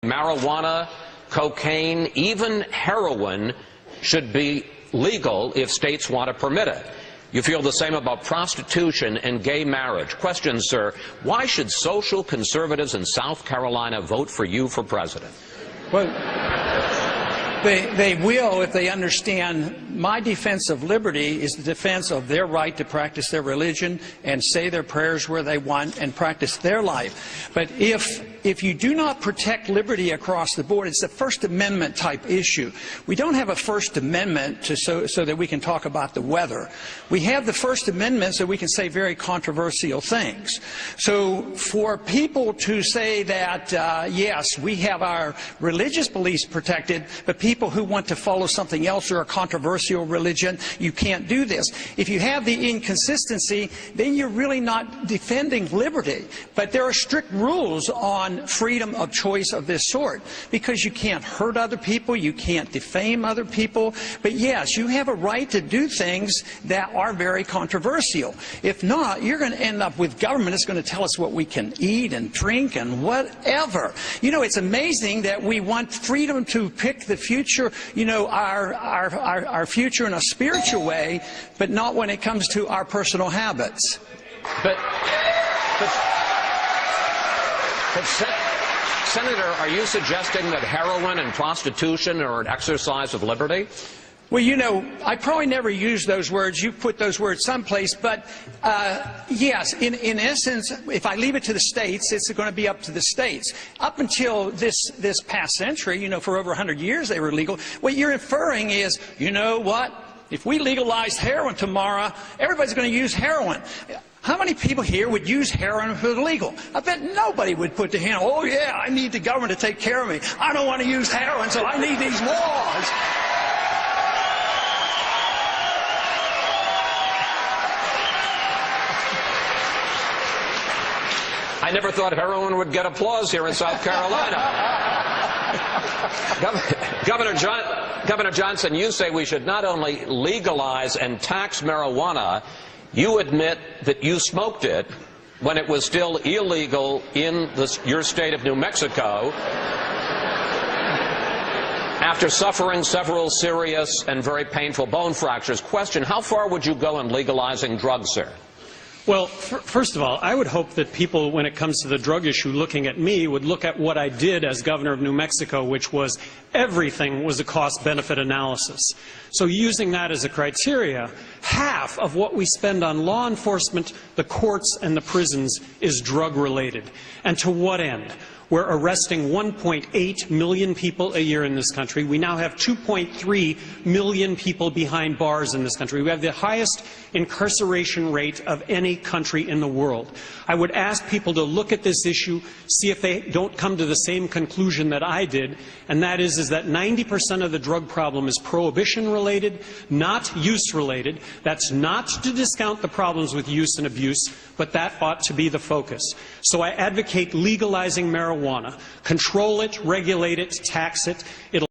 Marijuana, cocaine, even heroin should be legal if states want to permit it. You feel the same about prostitution and gay marriage. Question, sir, why should social conservatives in South Carolina vote for you for president? Well, they will if they understand my defense of liberty is the defense of their right to practice their religion and say their prayers where they want and practice their life. But if you do not protect liberty across the board, it's a First Amendment type issue. We don't have a First Amendment so that we can talk about the weather. We have the First Amendment so we can say very controversial things. So for people to say that, yes, we have our religious beliefs protected, but people who want to follow something else or a controversial religion, you can't do this. If you have the inconsistency, then you're really not defending liberty. But there are strict rules on freedom of choice of this sort, because you can't hurt other people, you can't defame other people. But yes, you have a right to do things that are very controversial. If not, you're going to end up with government that's going to tell us what we can eat and drink and whatever. You know, it's amazing that we want freedom to pick the future, you know, our future in a spiritual way, but not when it comes to our personal habits. But Senator, are you suggesting that heroin and prostitution are an exercise of liberty? Well, you know, I probably never used those words. You put those words someplace. But, yes, in essence, if I leave it to the states, it's going to be up to the states. Up until this past century, you know, for over 100 years they were legal. What you're inferring is, you know what? If we legalized heroin tomorrow, everybody's going to use heroin. How many people here would use heroin if it was legal? I bet nobody would put their hand, oh, yeah, I need the government to take care of me. I don't want to use heroin, so I need these laws. I never thought heroin would get applause here in South Carolina. Governor Johnson, you say we should not only legalize and tax marijuana, you admit that you smoked it when it was still illegal in your state of New Mexico after suffering several serious and very painful bone fractures. Question, how far would you go in legalizing drugs, sir? Well, first of all, I would hope that people, when it comes to the drug issue, looking at me, would look at what I did as governor of New Mexico, which was everything was a cost-benefit analysis. So using that as a criteria, half of what we spend on law enforcement, the courts, and the prisons is drug-related. And to what end? We're arresting 1.8 million people a year in this country. We now have 2.3 million people behind bars in this country. We have the highest incarceration rate of any country in the world. I would ask people to look at this issue, see if they don't come to the same conclusion that I did, and that is that 90% of the drug problem is prohibition-related, not use-related. That's not to discount the problems with use and abuse, but that ought to be the focus. So I advocate legalizing marijuana. Control it, regulate it, tax it. It'll